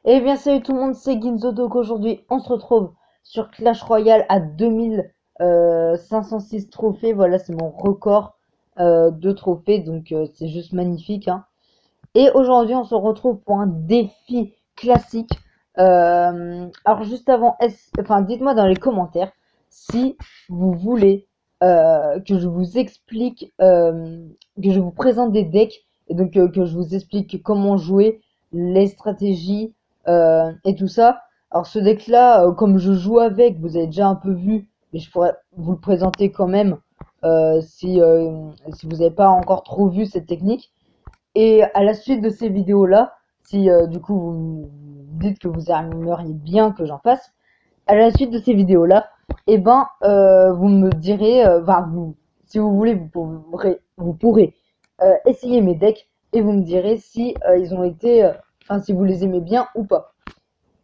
Eh bien, salut tout le monde, c'est Ginzo. Donc aujourd'hui, on se retrouve sur Clash Royale à 2506 trophées. Voilà, c'est mon record de trophées, donc c'est juste magnifique, hein. Et aujourd'hui, on se retrouve pour un défi classique. Alors juste avant, dites-moi dans les commentaires si vous voulez que je vous explique, que je vous présente des decks, et donc que je vous explique comment jouer, les stratégies et tout ça. Alors ce deck-là, comme je joue avec, vous avez déjà un peu vu, mais je pourrais vous le présenter quand même si vous n'avez pas encore trop vu cette technique. Et à la suite de ces vidéos-là, si du coup vous me dites que vous aimeriez bien que j'en fasse, à la suite de ces vidéos-là, eh ben, vous me direz, si vous voulez, vous pourrez essayer mes decks et vous me direz si ils ont été, si vous les aimez bien ou pas.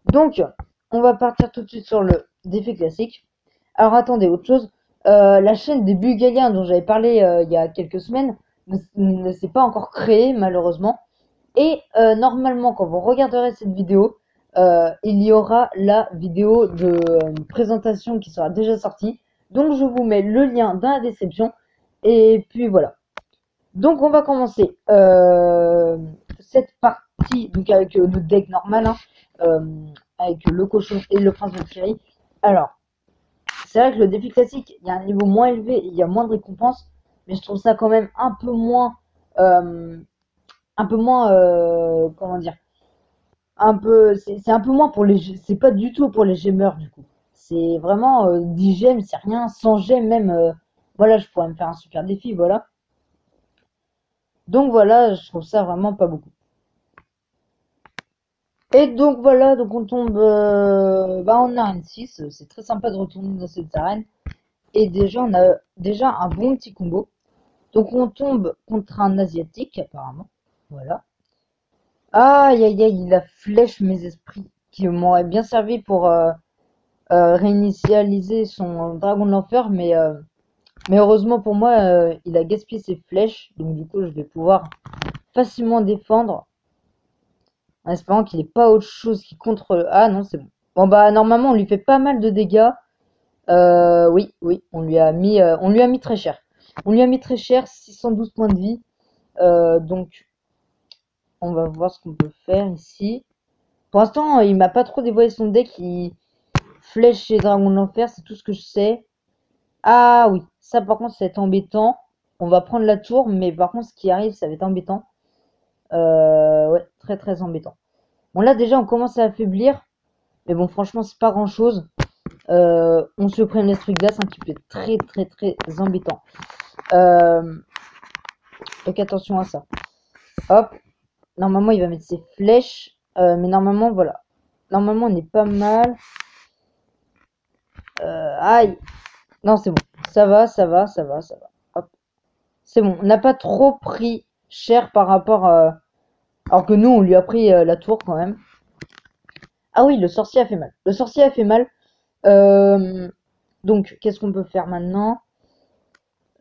Donc, on va partir tout de suite sur le défi classique. Alors attendez, autre chose, la chaîne des Bulgariens dont j'avais parlé il y a quelques semaines ne s'est pas encore créée malheureusement. Et normalement, quand vous regarderez cette vidéo, il y aura la vidéo de présentation qui sera déjà sortie. Donc je vous mets le lien dans la description. Et puis voilà. Donc on va commencer cette partie donc avec le deck normal, hein, avec le cochon et le prince de Thierry. Alors, c'est vrai que le défi classique, il y a un niveau moins élevé et il y a moins de récompenses, mais je trouve ça quand même euh, un peu moins, comment dire, c'est un peu moins pour les, c'est pas du tout pour les gemeurs du coup. C'est vraiment 10 gemmes, c'est rien, 100 gemmes même. Voilà, je pourrais me faire un super défi, voilà. Donc voilà, je trouve ça vraiment pas beaucoup. Et donc voilà, donc on tombe en arène 6, c'est très sympa de retourner dans cette arène. Et déjà, on a déjà un bon petit combo. Donc on tombe contre un asiatique apparemment. Voilà. Aïe aïe aïe, il a flèche mes esprits qui m'aurait bien servi pour réinitialiser son dragon de l'enfer, mais heureusement pour moi, il a gaspillé ses flèches, donc du coup je vais pouvoir facilement défendre en espérant qu'il n'ait pas autre chose qui contre. Ah non, c'est bon. Bon bah normalement on lui fait pas mal de dégâts. Oui, oui, on lui a mis très cher. On lui a mis très cher, 612 points de vie. Donc on va voir ce qu'on peut faire ici. Pour l'instant, il m'a pas trop dévoilé son deck. Il flèche et dragon de l'enfer, c'est tout ce que je sais. Ah oui, ça par contre, ça va être embêtant. On va prendre la tour, mais par contre, ce qui arrive, ça va être embêtant. Ouais, très très embêtant. Bon, là déjà, on commence à affaiblir. Mais bon, franchement, c'est pas grand chose. On supprime l'esprit de glace, hein, qui peut être très très très embêtant. Donc attention à ça. Hop. Normalement, il va mettre ses flèches. Mais normalement, voilà. Normalement, on est pas mal. Aïe. Non, c'est bon. Ça va, ça va, ça va, ça va. Hop. C'est bon. On n'a pas trop pris cher par rapport à... Alors que nous, on lui a pris la tour quand même. Ah oui, le sorcier a fait mal. Le sorcier a fait mal. Euh, donc, qu'est-ce qu'on peut faire maintenant?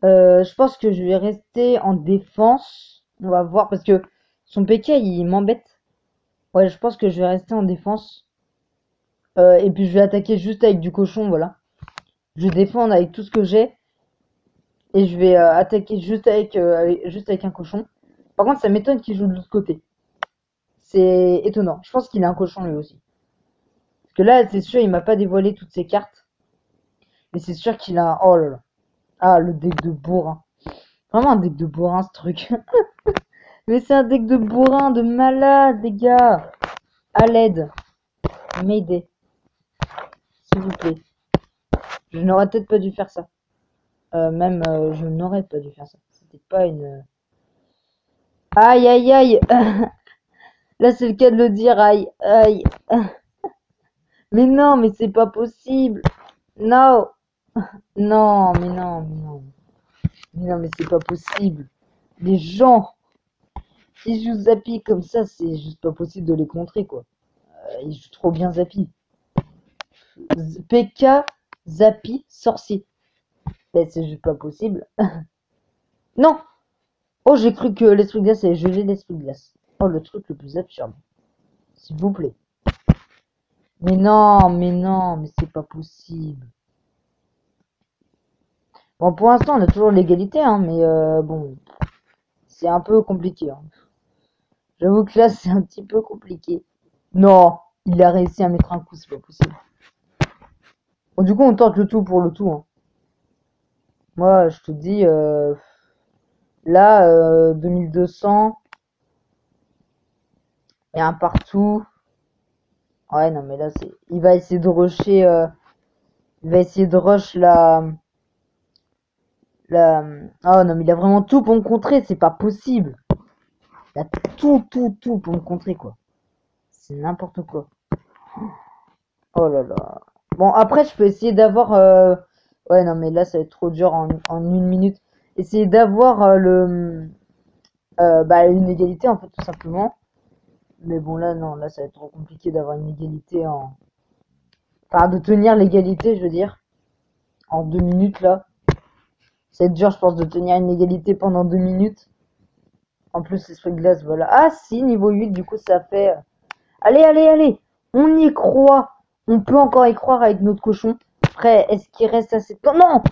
Je pense que je vais rester en défense. On va voir parce que son PK, il m'embête. Ouais, je pense que je vais rester en défense. Et puis, je vais attaquer juste avec du cochon, voilà. Je vais défendre avec tout ce que j'ai. Et je vais attaquer juste avec un cochon. Par contre, ça m'étonne qu'il joue de l'autre côté. C'est étonnant. Je pense qu'il a un cochon lui aussi. Parce que là, c'est sûr, il m'a pas dévoilé toutes ses cartes. Mais c'est sûr qu'il a un... Oh là là. Ah, le deck de bourrin. Vraiment un deck de bourrin, ce truc. Mais c'est un deck de bourrin, de malade, les gars. À l'aide. M'aider. S'il vous plaît. Je n'aurais peut-être pas dû faire ça. Je n'aurais pas dû faire ça. C'était pas une... Aïe, aïe, aïe. Là, c'est le cas de le dire. Aïe, aïe. Mais non, mais c'est pas possible. Non. Non, mais non, mais non. Mais non, mais c'est pas possible. Les gens qui jouent Zappy comme ça, c'est juste pas possible de les contrer, quoi. Ils jouent trop bien Zappy. PK, Zappy, sorcier. Ben, c'est juste pas possible. Non. Oh, j'ai cru que l'esprit de glace avait gelé l'esprit de glace. Oh, le truc le plus absurde. S'il vous plaît. mais c'est pas possible. Bon, pour l'instant, on a toujours l'égalité, hein, mais bon, c'est un peu compliqué, hein. J'avoue que là, c'est un petit peu compliqué. Non, il a réussi à mettre un coup, c'est pas possible. Bon, du coup, on tente le tout pour le tout, hein. Moi, je te dis, là, 2200 et un partout. Ouais, non, mais là, c'est. Il va essayer de rusher. Il va essayer de rush la. Oh non, mais il a vraiment tout pour me contrer, c'est pas possible. Il a tout pour me contrer, quoi. C'est n'importe quoi. Oh là là. Bon, après, je peux essayer d'avoir. Ouais, non, mais là, ça va être trop dur en une minute. Essayer d'avoir bah, une égalité, en fait, tout simplement. Mais bon, là, non, là, ça va être trop compliqué d'avoir une égalité en. Enfin, de tenir l'égalité, je veux dire, en 2 minutes, là. C'est dur, je pense, de tenir une égalité pendant 2 minutes. En plus, l'esprit de glace, voilà. Ah, si, niveau 8, du coup, ça fait. Allez, on y croit. On peut encore y croire avec notre cochon. Après, est-ce qu'il reste assez de temps? Non!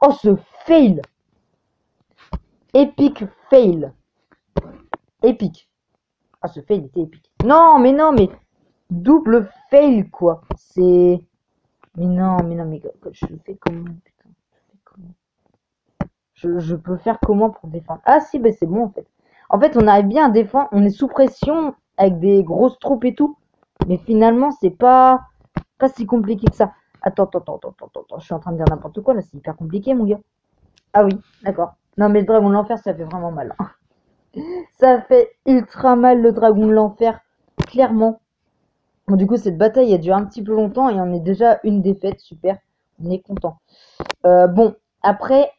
Oh, ce fail! Epic fail. Épique. Ah, ce fail était épique. Non, mais double fail, quoi. C'est. Mais je fais comment, putain? Je fais comment? Je peux faire comment pour défendre? Ah, si, ben c'est bon, en fait. En fait, on arrive bien à défendre. On est sous pression avec des grosses troupes et tout. Mais finalement, c'est pas si compliqué que ça. Attends. Je suis en train de dire n'importe quoi, là. C'est hyper compliqué, mon gars. Ah oui, d'accord. Non, mais le dragon de l'enfer, ça fait vraiment mal. Ça fait ultra mal, le dragon de l'enfer. Clairement. Bon, du coup, cette bataille a duré un petit peu longtemps et on est déjà une défaite. Super. On est content. Bon, après,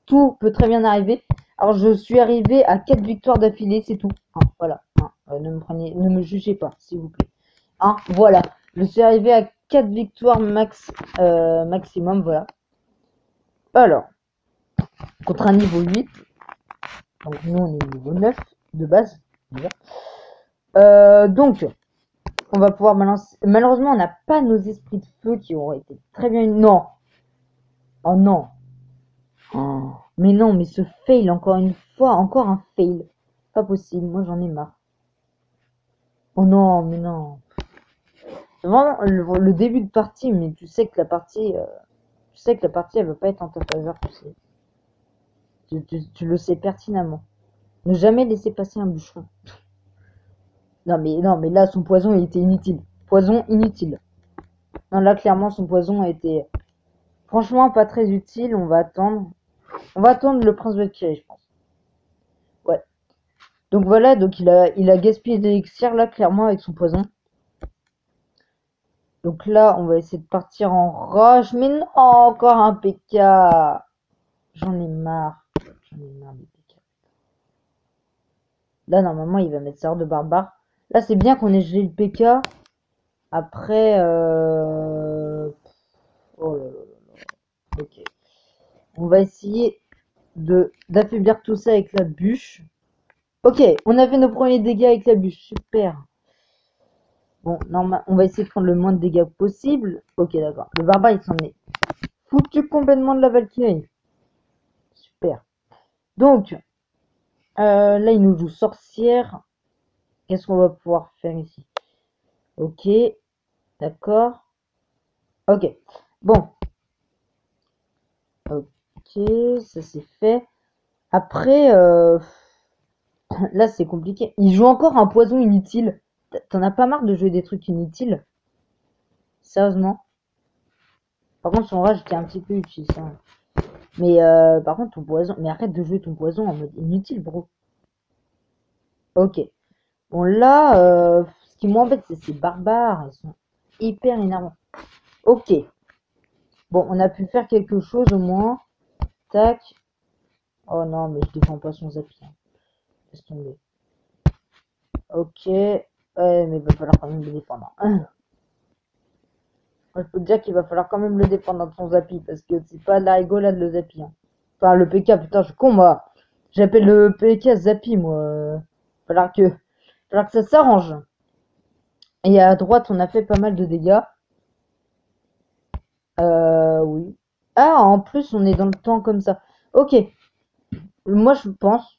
tout peut très bien arriver. Alors, je suis arrivé à 4 victoires d'affilée, c'est tout. Hein, voilà. Hein, ne me jugez pas, s'il vous plaît. Hein, voilà. Je suis arrivé à 4 victoires maximum, voilà. Alors, contre un niveau 8. Donc, nous, on est niveau 9 de base. Déjà. Donc, on va pouvoir balancer. Malheureusement, on n'a pas nos esprits de feu qui auraient été très bien. Non. Oh non. Oh. Mais non, mais ce fail, encore une fois, encore un fail. Pas possible, moi j'en ai marre. Oh non, mais non. Vraiment, le début de partie, mais tu sais que la partie, elle va pas être en ta faveur, tu sais. Tu le sais pertinemment. Ne jamais laisser passer un bûcheron. Non, mais là, son poison, il était inutile. Poison inutile. Non, là, clairement, son poison a été, franchement, pas très utile. On va attendre. On va attendre le prince Valkyrie, je pense. Ouais. Donc voilà, donc il a gaspillé de l'élixir, là, clairement, avec son poison. Donc là, on va essayer de partir en roche. Mais non, encore un PK. J'en ai marre. J'en ai marre des PK. Là, normalement, il va mettre sort de barbare. Là, c'est bien qu'on ait gelé le PK. Après, oh là là là. Ok. On va essayer d'affaiblir tout ça avec la bûche. Ok, on a fait nos premiers dégâts avec la bûche. Super. Bon, normal, on va essayer de prendre le moins de dégâts possible. Ok, d'accord. Le barbare, il s'en est foutu complètement de la Valkyrie. Super. Donc, là, il nous joue sorcière. Qu'est-ce qu'on va pouvoir faire ici? Ok, d'accord. Ok, bon. Ok, ça c'est fait. Après, là, c'est compliqué. Il joue encore un poison inutile. T'en as pas marre de jouer des trucs inutiles? Sérieusement? Par contre, son rage était un petit peu utile, ça. Mais par contre, ton poison. Mais arrête de jouer ton poison en mode inutile, bro. Ok. Bon, là, ce qui m'embête, c'est ces barbares. Ils sont hyper énervants. Ok. Bon, on a pu faire quelque chose au moins. Tac. Oh non, mais je défends pas son zappy. Laisse tomber. Ok. Ouais, mais il va falloir quand même le défendre. Moi, je peux te dire qu'il va falloir quand même le défendre dans son zappy. Parce que c'est pas de la rigolade le zappy. Hein. Enfin, le PK, putain, je suis con, moi. J'appelle le PK zappy, moi. Falloir que ça s'arrange. Et à droite, on a fait pas mal de dégâts. Oui. Ah, en plus, on est dans le temps comme ça. Ok. Moi, je pense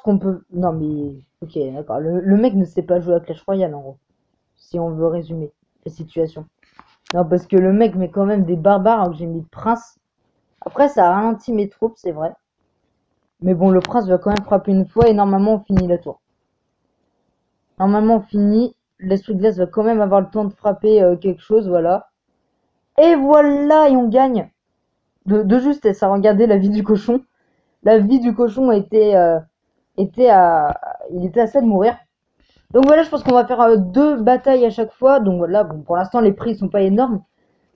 qu'on peut. Non, mais. Ok, d'accord. Le mec ne sait pas jouer à Clash Royale, en gros. Si on veut résumer la situation. Non, parce que le mec met quand même des barbares alors que j'ai mis prince. Après, ça ralentit mes troupes, c'est vrai. Mais bon, le prince va quand même frapper une fois et normalement, on finit la tour. Normalement, on finit. L'esprit de glace va quand même avoir le temps de frapper quelque chose, voilà. Et voilà, et on gagne. De justesse, à regarder la vie du cochon. La vie du cochon il était à ça de mourir. Donc voilà, je pense qu'on va faire 2 batailles à chaque fois. Donc voilà, bon, pour l'instant, les prix sont pas énormes,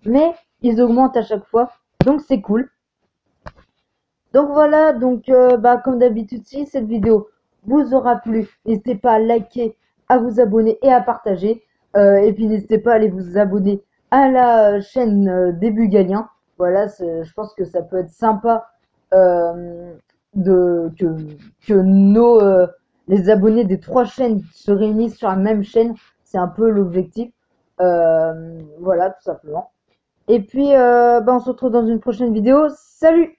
mais ils augmentent à chaque fois. Donc c'est cool. Donc voilà, donc bah, comme d'habitude, si cette vidéo vous aura plu, n'hésitez pas à liker, à vous abonner et à partager. Et puis n'hésitez pas à aller vous abonner à la chaîne Début Galien. Voilà, je pense que ça peut être sympa euh, de, que les abonnés des 3 chaînes se réunissent sur la même chaîne. C'est un peu l'objectif. Voilà, tout simplement. Et puis, bah, on se retrouve dans une prochaine vidéo. Salut!